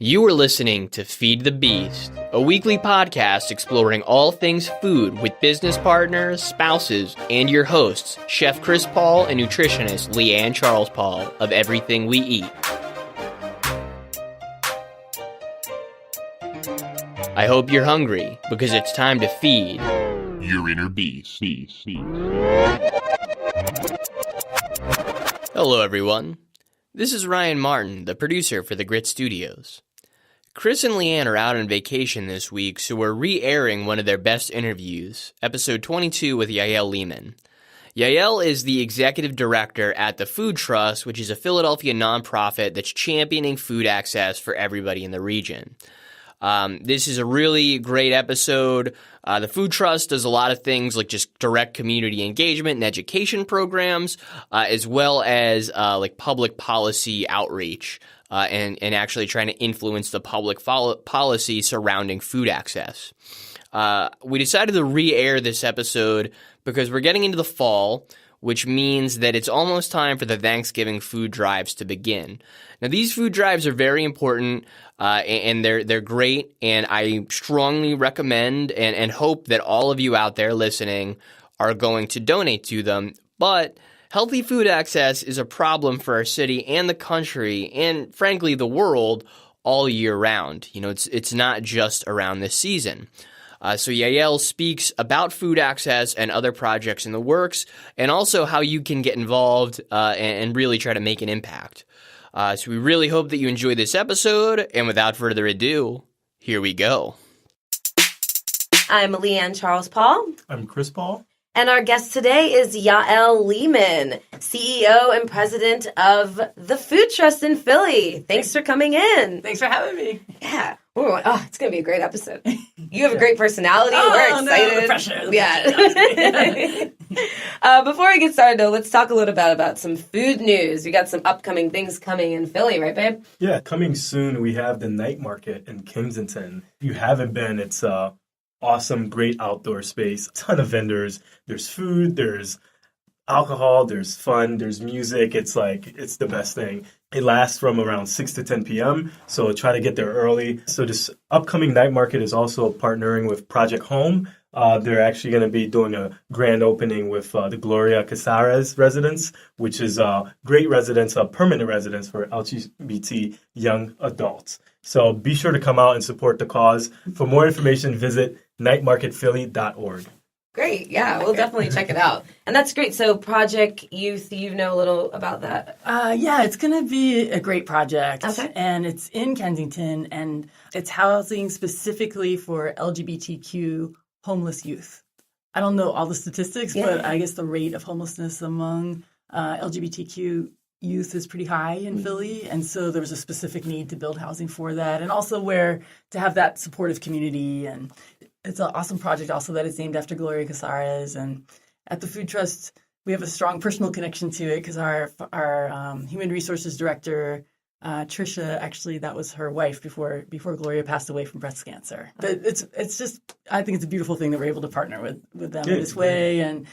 You are listening to Feed the Beast, a weekly podcast exploring all things food with business partners, spouses, and your hosts, Chef Chris Paul and nutritionist Leanne Charles Paul of Everything We Eat. I hope you're hungry, because it's time to feed your inner beast. Hello, everyone. This is Ryan Martin, the producer for the Grit Studios. Chris and Leanne are out on vacation this week, so we're re-airing one of their best interviews, episode 22 with Yael Lehmann. Yael is the executive director at the Food Trust, which is a Philadelphia nonprofit that's championing food access for everybody in the region. This is a really great episode. The Food Trust does a lot of things like just direct community engagement and education programs, as well as like public policy outreach and actually trying to influence the public policy surrounding food access. We decided to re-air this episode because we're getting into the fall, which means that it's almost time for the Thanksgiving food drives to begin. Now, these food drives are very important, and they're great, and I strongly recommend and hope that all of you out there listening are going to donate to them. But healthy food access is a problem for our city and the country, and frankly, the world all year round. You know, it's not just around this season. So Yael speaks about food access and other projects in the works, and also how you can get involved and really try to make an impact. So we really hope that you enjoy this episode, and without further ado, here we go. I'm Leanne Charles Paul. I'm Chris Paul. And our guest today is Yael Lehmann, CEO and president of the Food Trust in Philly. Thanks for coming in. Thanks for having me. Yeah. Oh, it's going to be a great episode. You have a great personality. We're excited. No, the pressure. Yeah. Before we get started, though, let's talk a little bit about some food news. We got some upcoming things coming in Philly, right, babe? Yeah, coming soon, we have the night market in Kensington. If you haven't been, it's awesome, great outdoor space. A ton of vendors. There's food, there's alcohol, there's fun, there's music. It's the best thing. It lasts from around 6 to 10 p.m., so try to get there early. So this upcoming night market is also partnering with Project Home. They're actually going to be doing a grand opening with the Gloria Casares residence, which is great residence, permanent residence for LGBT young adults. So be sure to come out and support the cause. For more information, visit nightmarketphilly.org. Great. Yeah, we'll definitely check it out. And that's great. So Project Youth, you know a little about that? Yeah, it's going to be a great project. Okay. And it's in Kensington, and it's housing specifically for LGBTQ homeless youth. I don't know all the statistics, but I guess the rate of homelessness among LGBTQ youth is pretty high in Philly. And so there was a specific need to build housing for that, and also to have that supportive community. And it's an awesome project also that is named after Gloria Casares. And at the Food Trust, we have a strong personal connection to it because our human resources director, Trisha, actually, that was her wife before Gloria passed away from breast cancer. But it's just, I think it's a beautiful thing that we're able to partner with them in this way and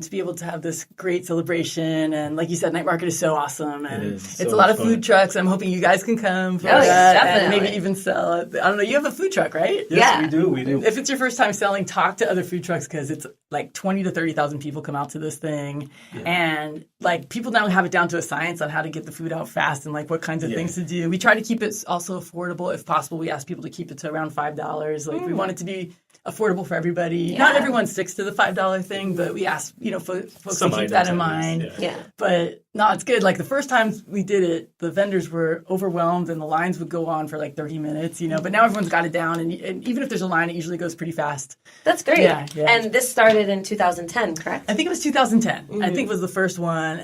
to be able to have this great celebration. And like you said, night market is so awesome. And it's a lot of food trucks. I'm hoping you guys can come for that definitely. And maybe even sell it. I don't know. You have a food truck, right? Yes, we do. If it's your first time selling, talk to other food trucks because it's like 20 to 30,000 people come out to this thing. Yeah. And like people now have it down to a science on how to get the food out fast and like what kinds of things to do. We try to keep it also affordable if possible. We ask people to keep it to around $5. Like we want it to be affordable for everybody. Yeah. Not everyone sticks to the $5 thing, but we ask, folks to keep that in mind. Yeah. But no, it's good. Like the first time we did it, the vendors were overwhelmed and the lines would go on for like 30 minutes, but now everyone's got it down. And even if there's a line, it usually goes pretty fast. That's great. Yeah. And this started in 2010, correct? I think it was 2010. Mm-hmm. I think it was the first one.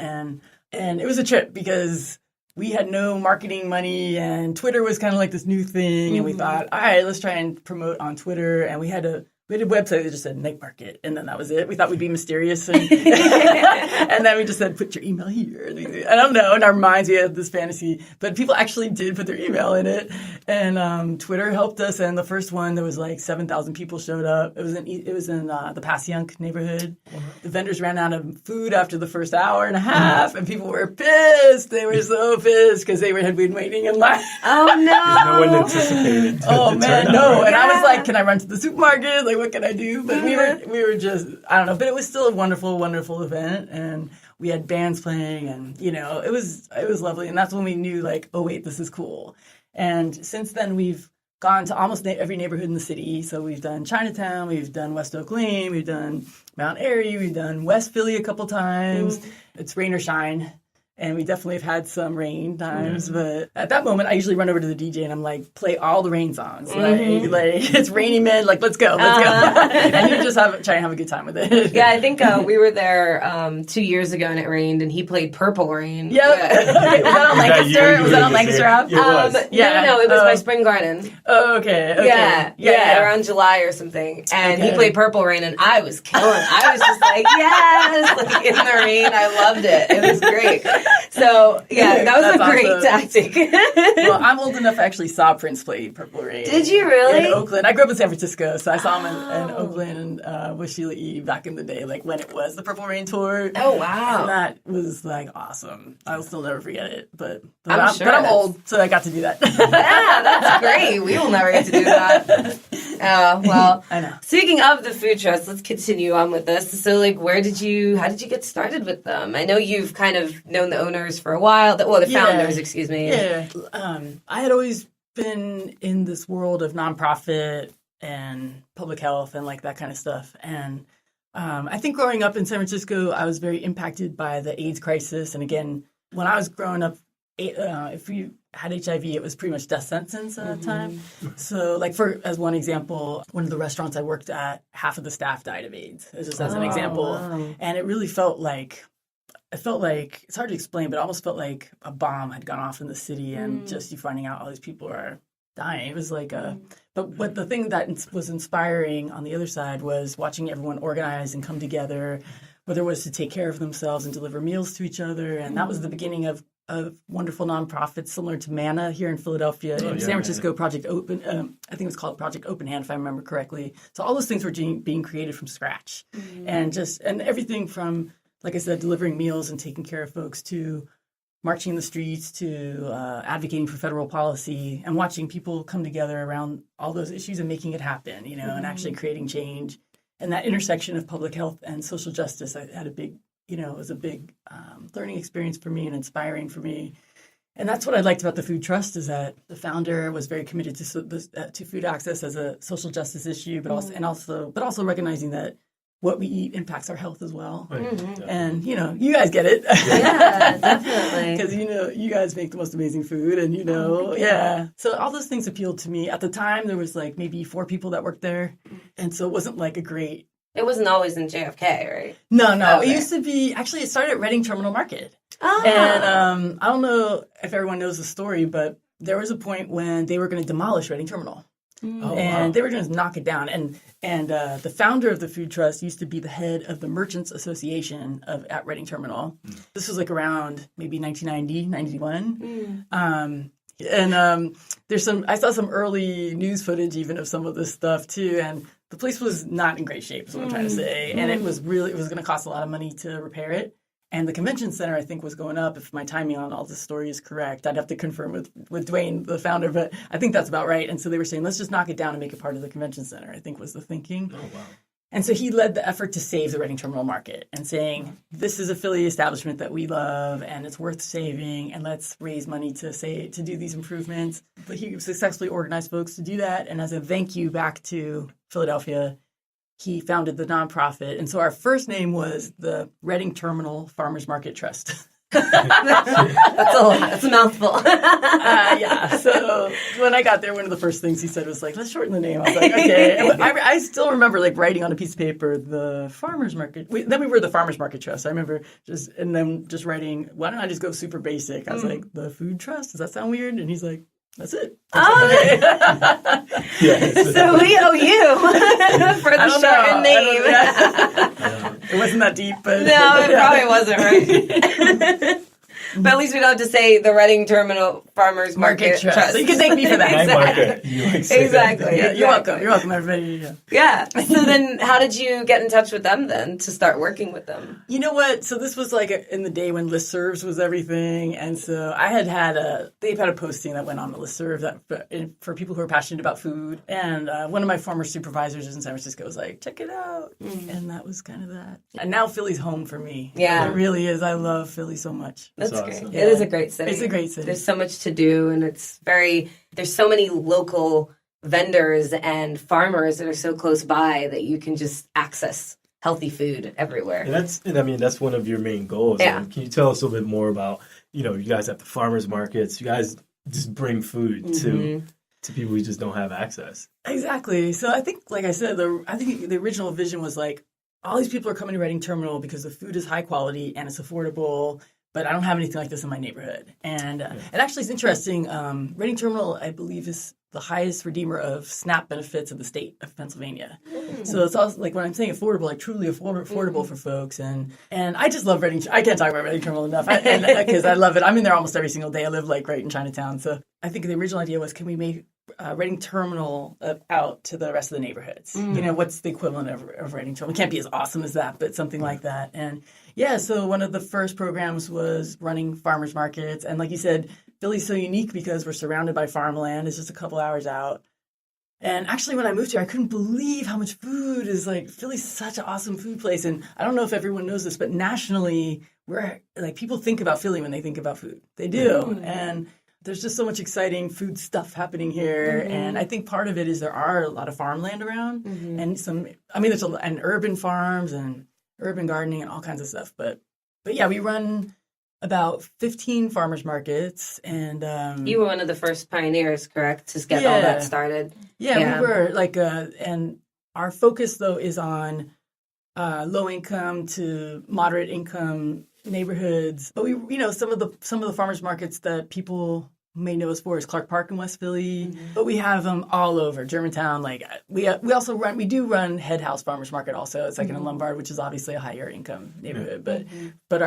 And it was a trip because we had no marketing money and Twitter was kind of like this new thing. And we thought, all right, let's try and promote on Twitter. And we had a website that just said night market. And then that was it. We thought we'd be mysterious. And, and then we just said, put your email here. I don't know. In our minds, we had this fantasy. But people actually did put their email in it. And Twitter helped us. And the first one, there was like 7,000 people showed up. It was in the Passyunk neighborhood. The vendors ran out of food after the first hour and a half, and people were pissed. They were so pissed because had been waiting in line. Oh no! No one anticipated. Oh man, turnout, no! right? And I was like, "Can I run to the supermarket? Like, what can I do?" But we were just, I don't know. But it was still a wonderful, wonderful event, and we had bands playing, and it was lovely. And that's when we knew, like, oh wait, this is cool. And since then, we've gone to almost every neighborhood in the city. So we've done Chinatown, we've done West Oak Lane, we've done Mount Airy, we've done West Philly a couple times. It's rain or shine. And we definitely have had some rain times, but at that moment, I usually run over to the DJ and I'm like, play all the rain songs. Like it's Rainy Men, like, let's go. And you just try and have a good time with it. Yeah, I think we were there 2 years ago and it rained, and he played Purple Rain. Yeah. Okay. Was that on Lancaster? Was that on Lancaster Ave? No, it was by Spring Garden. Oh, okay. Yeah, around July or something. And he played Purple Rain, and I was killing. I was just like, yes, like in the rain. I loved it. It was great. So, yeah, that was a great tactic. Well, I'm old enough I actually saw Prince play Purple Rain. Did you really? In Oakland. I grew up in San Francisco, so I saw him in Oakland and with Sheila E. back in the day, like when it was the Purple Rain tour. Oh, wow. And that was, like, awesome. I'll still never forget it. But I'm old, so I got to do that. Yeah, that's great. We will never get to do that. Well, I know. Speaking of the food trucks, let's continue on with this. So, like, how did you get started with them? I know you've kind of known the owners for a while. The founders, excuse me. Yeah. I had always been in this world of nonprofit and public health and like that kind of stuff. And I think growing up in San Francisco, I was very impacted by the AIDS crisis. And again, when I was growing up, if you had HIV, it was pretty much death sentence at the time. So, like, as one example, one of the restaurants I worked at, half of the staff died of AIDS, just as an example. Wow. And it really felt like, it's hard to explain, but it almost felt like a bomb had gone off in the city and just you finding out all these people are dying. It was like but what the thing that was inspiring on the other side was watching everyone organize and come together, whether it was to take care of themselves and deliver meals to each other. And that was the beginning of wonderful nonprofits similar to Manna here in Philadelphia, in San Francisco, Project Open, I think it was called Project Open Hand, if I remember correctly. So all those things were being created from scratch. And everything from, like I said, delivering meals and taking care of folks to marching the streets to advocating for federal policy and watching people come together around all those issues and making it happen, and actually creating change. And that intersection of public health and social justice, I had a big, it was a big learning experience for me and inspiring for me. And that's what I liked about the Food Trust, is that the founder was very committed to food access as a social justice issue, but also recognizing that what we eat impacts our health as well. And, you guys get it. Yeah, definitely. Because, you guys make the most amazing food and, So all those things appealed to me. At the time, there was like maybe 4 people that worked there. And so it wasn't like a great... It wasn't always in JFK, right? No. Okay. It used to be... Actually, it started at Reading Terminal Market. Oh. And I don't know if everyone knows the story, but there was a point when they were going to demolish Reading Terminal. They were going to knock it down. And the founder of the Food Trust used to be the head of the Merchants Association at Reading Terminal. This was like around maybe 1990, 91. I saw some early news footage even of some of this stuff too. And the place was not in great shape, is what I'm trying to say. And it was going to cost a lot of money to repair it. And the convention center, I think, was going up. If my timing on all this story is correct, I'd have to confirm with Dwayne, the founder, but I think that's about right. And so they were saying, let's just knock it down and make it part of the convention center, I think was the thinking. Oh, wow. And so he led the effort to save the Reading Terminal Market and saying, this is a Philly establishment that we love and it's worth saving, and let's raise money to do these improvements. But he successfully organized folks to do that. And as a thank you back to Philadelphia, he founded the nonprofit. And so our first name was the Reading Terminal Farmers Market Trust. That's a lot. That's a mouthful. Yeah. So when I got there, one of the first things he said was like, let's shorten the name. I was like, okay. And I still remember like writing on a piece of paper, the Farmers Market. Then we were the Farmers Market Trust. I remember just writing, why don't I just go super basic? I was like, the Food Trust? Does that sound weird? And he's like, that's it. Okay. So we owe you for the shortened name. It wasn't that deep, but no, it probably wasn't, right? But at least we don't have to say the Reading Terminal Farmers Market Trust. So you can thank me for that. Night market. You like say Exactly. that. Yeah, you're welcome. You're welcome, everybody. Yeah. Yeah. So then how did you get in touch with them then to start working with them? You know what? So this was like in the day when listservs was everything. And so I they've had a posting that went on the listserv that for people who are passionate about food. And one of my former supervisors in San Francisco was like, check it out. And that was kind of that. And now Philly's home for me. Yeah. It really is. I love Philly so much. That's awesome. great. It is a great city. It's a great city. There's so much to do, and there's so many local vendors and farmers that are so close by that you can just access healthy food everywhere. And that's one of your main goals. Yeah. And can you tell us a little bit more about, you guys at the farmers markets, you guys just bring food to people who just don't have access. Exactly. So I think, like I said, I think the original vision was like, all these people are coming to Reading Terminal because the food is high quality and it's affordable, but I don't have anything like this in my neighborhood. And it actually is interesting. Reading Terminal, I believe, is the highest redeemer of SNAP benefits in the state of Pennsylvania. So it's also like when I'm saying affordable, like truly affordable for folks. And I just love Reading. I can't talk about Reading Terminal enough because I love it. I'm in there almost every single day. I live like right in Chinatown. So I think the original idea was, can we make Reading Terminal out to the rest of the neighborhoods? What's the equivalent of Reading Terminal? It can't be as awesome as that, but something like that. And yeah, so one of the first programs was running farmers markets. And like you said, Philly's so unique because we're surrounded by farmland. It's just a couple hours out. And actually, when I moved here, I couldn't believe how much food is like. Philly's such an awesome food place. And I don't know if everyone knows this, but nationally, we're like, people think about Philly when they think about food. They do. And there's just so much exciting food stuff happening here. And I think part of it is there are a lot of farmland around and there's and urban farms and urban gardening and all kinds of stuff. But yeah, we run about 15 farmers markets. And you were one of the first pioneers, correct, to get all that started? Yeah, we were like, and our focus though is on low income to moderate income neighborhoods. But some of the farmers markets that people may know us for is Clark Park in West Philly. But we have them all over Germantown. Like we run Head House Farmers Market also. It's like in Lombard, which is obviously a higher income neighborhood. But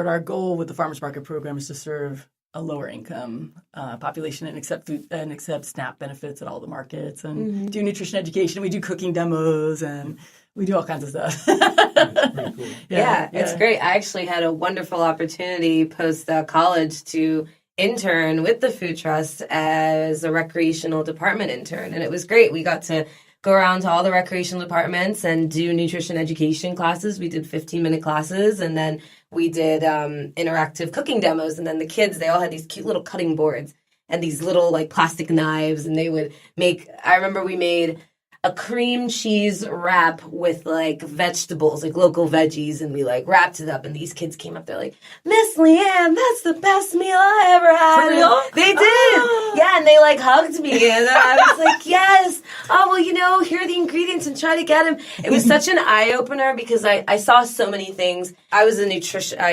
our goal with the farmers market program is to serve a lower income population and accept food and accept SNAP benefits at all the markets and do nutrition education. We do cooking demos and we do all kinds of stuff. Pretty cool. Yeah, it's great. I actually had a wonderful opportunity post college to intern with the Food Trust as a recreational department intern. And it was great. We got to go around to all the recreational departments and do nutrition education classes. We did 15-minute classes, and then we did interactive cooking demos. And then the kids, they all had these cute little cutting boards and these little like plastic knives. And they would I remember we made a cream cheese wrap with like vegetables, like local veggies, and we like wrapped it up. And these kids came up, they're like, Miss Leanne, that's the best meal I ever had. For real? They did. Yeah, and they like hugged me, and I was like, yes. Oh, well, here are the ingredients and try to get them. It was such an eye opener because I saw so many things. I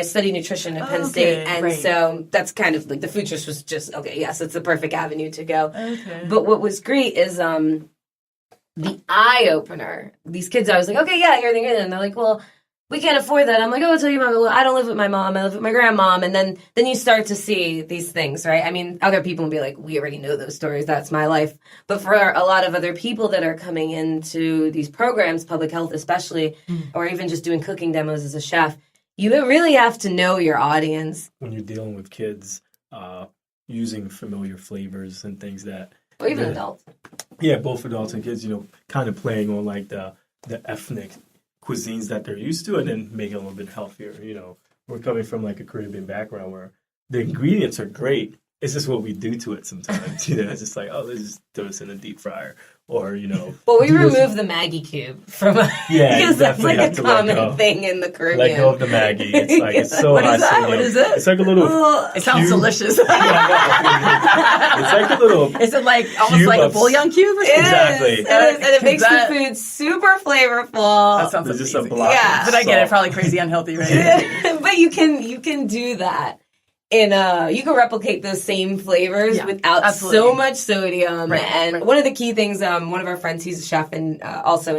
studied nutrition at Penn State, and so that's kind of like the Food Trust was just yes, it's the perfect avenue to go. Okay. But what was great is the eye opener. These kids, I was like, okay, yeah, here they go. And they're like, well, we can't afford that. I'm like, oh, I'll tell you, Mom. Well, I don't live with my mom. I live with my grandmom. And then you start to see these things, right? I mean, other people will be like, we already know those stories. That's my life. But for a lot of other people that are coming into these programs, public health especially, or even just doing cooking demos as a chef, you really have to know your audience. When you're dealing with kids, using familiar flavors and things that... Or even adults. Yeah, both adults and kids, kind of playing on like the ethnic cuisines that they're used to and then make it a little bit healthier. We're coming from like a Caribbean background where the ingredients are great. It's just what we do to it sometimes. It's just like, let's just throw this in a deep fryer. Or, Well, we removed the Maggie cube from because that's like a common thing in the Caribbean. Let go of the Maggie. It's like, it's so high sodium. What is it? It's like a little It sounds delicious. It's like a little Is it like almost like a bouillon cube? Exactly. It is. And it makes the food super flavorful. That sounds There's amazing. just a block. Yeah. But I get it, probably crazy unhealthy, right? But you can do that. You can replicate those same flavors without so much sodium. One of the key things, one of our friends, he's a chef and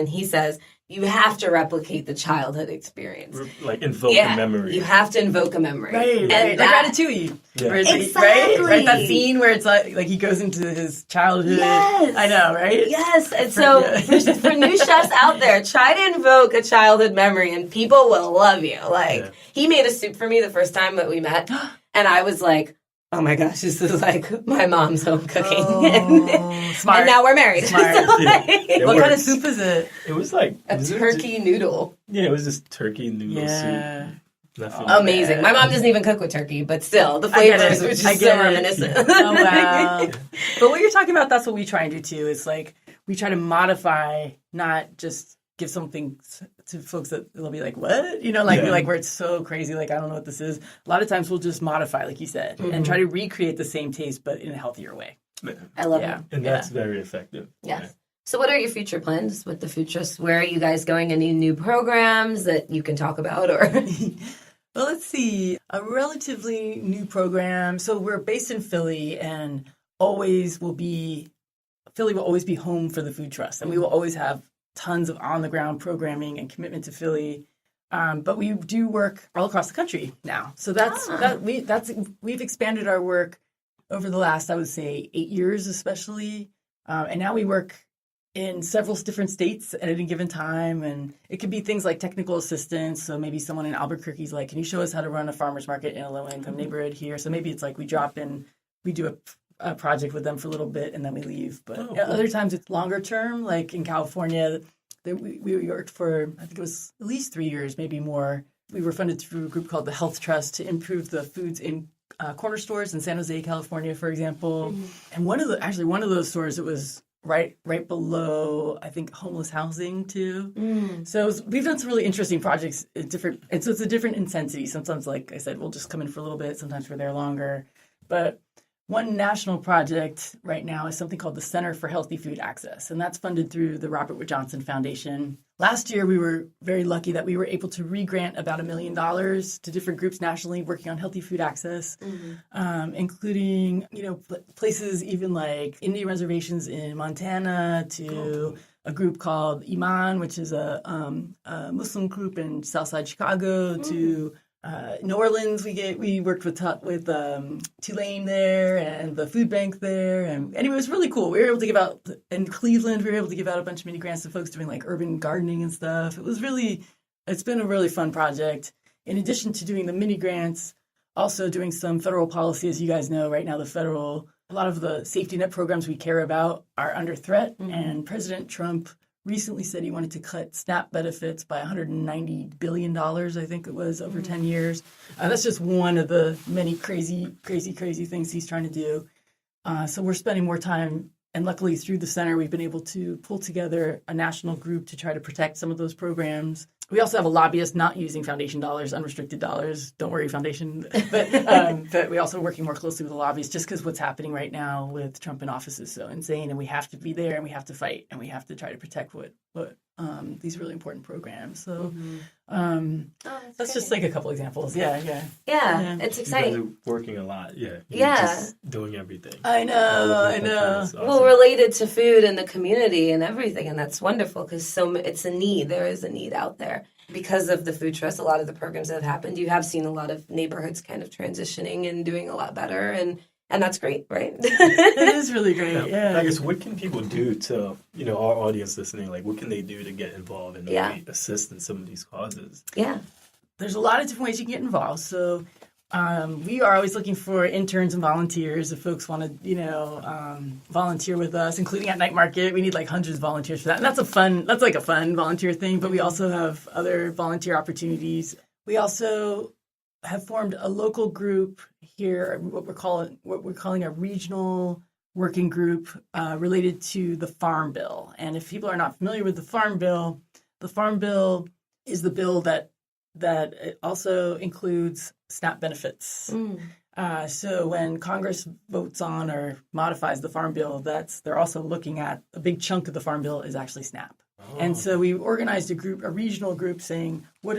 he says, you have to replicate the childhood experience. Like invoke a memory. You have to invoke a memory. Right. Like Ratatouille. Yeah. Exactly. Right? That scene where it's like he goes into his childhood. Yes. I know, right? Yes. And so for new chefs out there, try to invoke a childhood memory and people will love you. Like, he made a soup for me the first time that we met. And I was like, oh my gosh, this is like my mom's home cooking. Smart. And now we're married. Smart. So, like, What kind of soup is it? It was like a turkey noodle. Yeah, it was just turkey noodle soup. Nothing. Amazing. My mom doesn't even cook with turkey, but still, the flavors were just so reminiscent. Oh, wow. But what you're talking about, that's what we try and do too. It's like we try to modify, not just give something to folks that they'll be like, what? You know, like, like where it's so crazy, like, I don't know what this is. A lot of times we'll just modify, like you said, and try to recreate the same taste, but in a healthier way. I love it. And that's very effective. Yes. Yeah. So what are your future plans with the Futurists? Where are you guys going? Any new programs that you can talk about? Or Well, let's see. A relatively new program. So we're based in Philly and Philly will always be home for the Food Trust. And we will always have tons of on-the-ground programming and commitment to Philly. But we do work all across the country now. So we've expanded our work over the last, I would say, 8 years especially. And now we work in several different states at any given time. And it could be things like technical assistance. So maybe someone in Albuquerque's like, can you show us how to run a farmer's market in a low-income neighborhood here? So maybe it's like we do a project with them for a little bit and then we leave. But other times it's longer term, like in California, we worked for, I think it was at least 3 years, maybe more. We were funded through a group called the Health Trust to improve the foods in corner stores in San Jose, California, for example. And one of those stores, it was right below, I think, homeless housing too. So we've done some really interesting projects and so it's a different intensity. Sometimes, like I said, we'll just come in for a little bit. Sometimes we're there longer. But one national project right now is something called the Center for Healthy Food Access, and that's funded through the Robert Wood Johnson Foundation. Last year, we were very lucky that we were able to re-grant about $1 million to different groups nationally working on healthy food access, including places even like Indian reservations in Montana to a group called Iman, which is a Muslim group in Southside Chicago, to New Orleans. We worked with Tulane there and the food bank there, and anyway, it was really cool. We were able to give out in Cleveland. We were able to give out a bunch of mini grants to folks doing like urban gardening and stuff. It's been a really fun project. In addition to doing the mini grants, also doing some federal policy. As you guys know, right now a lot of the safety net programs we care about are under threat, and President Trump recently said he wanted to cut SNAP benefits by $190 billion, I think it was, over 10 years. That's just one of the many crazy things he's trying to do. So we're spending more time, and luckily through the center, we've been able to pull together a national group to try to protect some of those programs. We also have a lobbyist not using foundation dollars, unrestricted dollars. Don't worry, foundation. But we're also working more closely with the lobbyists just because what's happening right now with Trump in office is so insane, and we have to be there, and we have to fight, and we have to try to protect what these really important programs. So that's just like a couple examples. Yeah, it's exciting. You guys are working a lot. You're just doing everything. I know. Awesome. Well, related to food and the community and everything, and that's wonderful because it's a need. There is a need out there. Because of the Food Trust, a lot of the programs that have happened, you have seen a lot of neighborhoods kind of transitioning and doing a lot better, and that's great, right? It is really great. Yeah. I guess what can people do to, our audience listening, like what can they do to get involved and really assist in some of these causes? Yeah. There's a lot of different ways you can get involved. So we are always looking for interns and volunteers if folks want to, volunteer with us, including at Night Market. We need like hundreds of volunteers for that. And that's like a fun volunteer thing, but we also have other volunteer opportunities. We also have formed a local group here, what we're calling a regional working group related to the Farm Bill. And if people are not familiar with the Farm Bill is the bill that also includes SNAP benefits. So when Congress votes on or modifies the Farm Bill, they're also looking at a big chunk of the Farm Bill is actually SNAP. And so we organized a regional group saying, what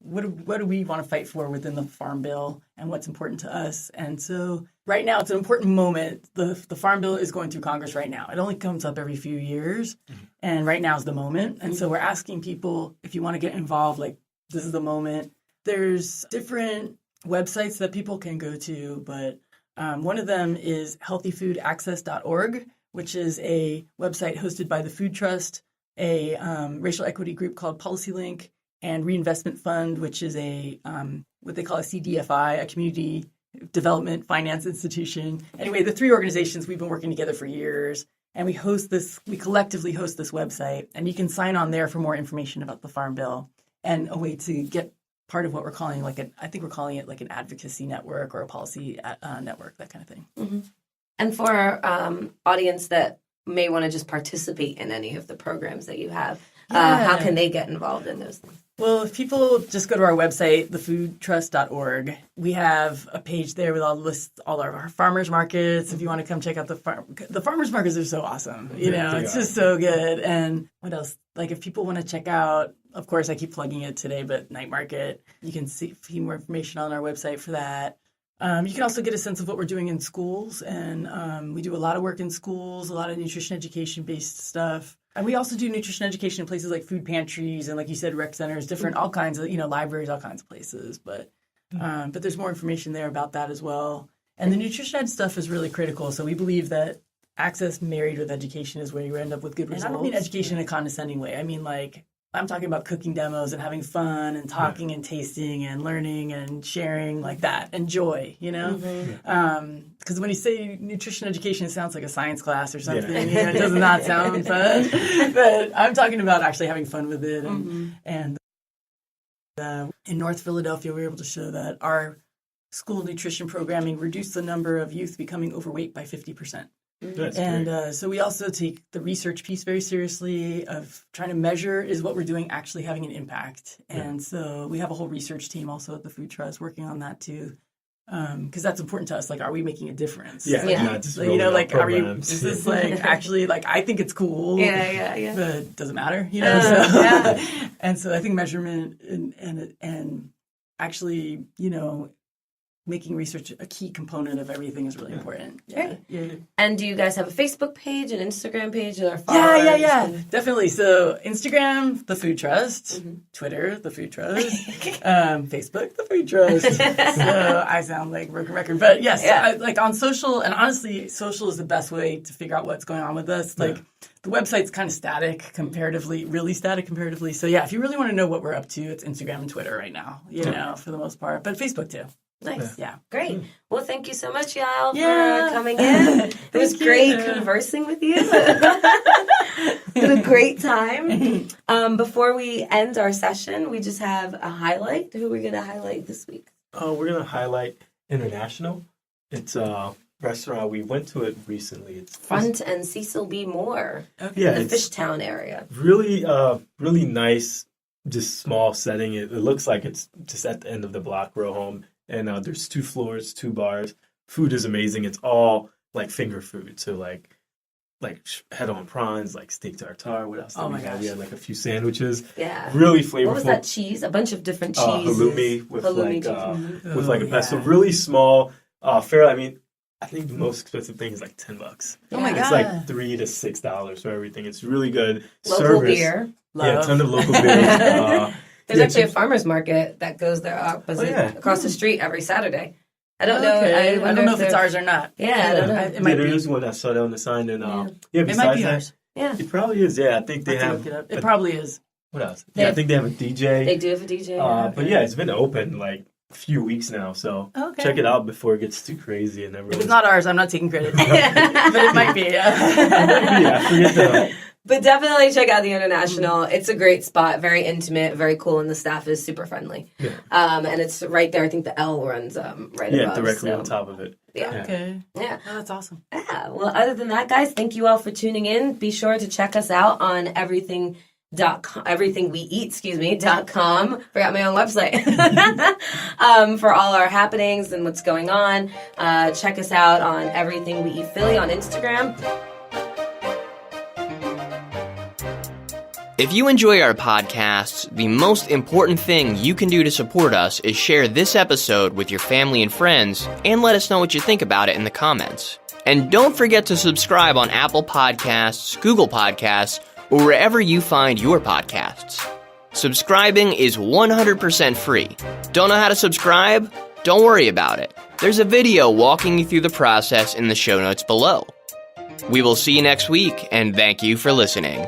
what do we want to fight for within the Farm Bill and what's important to us? And so right now it's an important moment. The Farm Bill is going through Congress right now. It only comes up every few years, and right now is the moment. And so we're asking people, if you want to get involved, like, this is the moment. There's different websites that people can go to, but one of them is healthyfoodaccess.org, which is a website hosted by the Food Trust, a racial equity group called PolicyLink, and Reinvestment Fund, which is a what they call a CDFI, a community development finance institution. Anyway, the three organizations, we've been working together for years, and we collectively host this website, and you can sign on there for more information about the Farm Bill and a way to get part of what we're calling I think we're calling it like an advocacy network or a policy network, that kind of thing. Mm-hmm. And for our audience that may want to just participate in any of the programs that you have, how can they get involved in those things? Well, if people just go to our website, thefoodtrust.org, we have a page there with all our farmers markets. If you want to come check out the farmers markets are so awesome. It's just so good. And what else? Like, if people want to check out, of course, I keep plugging it today, but Night Market, you can see more information on our website for that. You can also get a sense of what we're doing in schools, and we do a lot of work in schools, a lot of nutrition education-based stuff. And we also do nutrition education in places like food pantries and, like you said, rec centers, all kinds of, libraries, all kinds of places. But there's more information there about that as well. And the nutrition ed stuff is really critical. So we believe that access married with education is where you end up with good results. And I don't mean education in a condescending way. I mean, like, I'm talking about cooking demos and having fun and talking and tasting and learning and sharing, like that, and joy, Because when you say nutrition education, it sounds like a science class or something. It does not sound fun. But I'm talking about actually having fun with it. And in North Philadelphia, we were able to show that our school nutrition programming reduced the number of youth becoming overweight by 50%. So we also take the research piece very seriously of trying to measure, is what we're doing actually having an impact? And so we have a whole research team also at the Food Trust working on that too. Because that's important to us. Like, are we making a difference? Not just are we, is this like actually, like, I think it's cool. But it doesn't matter, And so I think measurement and actually, making research a key component of everything is really important. Great. And do you guys have a Facebook page, an Instagram page, or definitely. So Instagram, the Food Trust, Twitter, the Food Trust, Facebook, the Food Trust. So I sound like broken record, but yes, like on social, and honestly, social is the best way to figure out what's going on with us. Like, the website's kind of static comparatively, really static comparatively. So if you really want to know what we're up to, it's Instagram and Twitter right now, for the most part, but Facebook too. Nice. Yeah. Great. Well, thank you so much, Yael, for coming in. It was great conversing with you. It was a great time. Before we end our session, we just have a highlight. Who are we going to highlight this week? We're going to highlight International. It's a restaurant. We went to it recently. It's Front and Cecil B. Moore. Okay. In the Fishtown area. Really, really nice, just small setting. It looks like it's just at the end of the block, row home. And there's 2 floors, 2 bars. Food is amazing. It's all like finger food. So like head-on prawns, like steak tartare. What else did we have? We had like a few sandwiches. Yeah. Really flavorful. What was that cheese? A bunch of different cheeses. Halloumi with a pesto. Really small. Fair. I mean, I think the most expensive thing is like $10. Oh my god! It's like $3 to $6 for everything. It's really good. Local beer. Yeah, a ton of local beer. There's actually a farmer's market that goes there across the street every Saturday. I don't know. I don't know if it's ours or not. I don't know. It might be. There is one I saw that on the sign. And it might be ours. Yeah. It probably is. Yeah, I think they have. It probably is. What else? I think they have a DJ. They do have a DJ. But it's been open like a few weeks now, so check it out before it gets too crazy. And if it's not ours, I'm not taking credit. But it might be. I forget that. But definitely check out the International. It's a great spot, very intimate, very cool, and the staff is super friendly. Yeah. And it's right there. I think the L runs right above. Yeah, directly on top of it. Yeah. Okay. Yeah. Oh, that's awesome. Yeah. Well, other than that, guys, thank you all for tuning in. Be sure to check us out on everythingweeat.com. Forgot my own website. For all our happenings and what's going on. Check us out on Everything We Eat Philly on Instagram. If you enjoy our podcasts, the most important thing you can do to support us is share this episode with your family and friends and let us know what you think about it in the comments. And don't forget to subscribe on Apple Podcasts, Google Podcasts, or wherever you find your podcasts. Subscribing is 100% free. Don't know how to subscribe? Don't worry about it. There's a video walking you through the process in the show notes below. We will see you next week, and thank you for listening.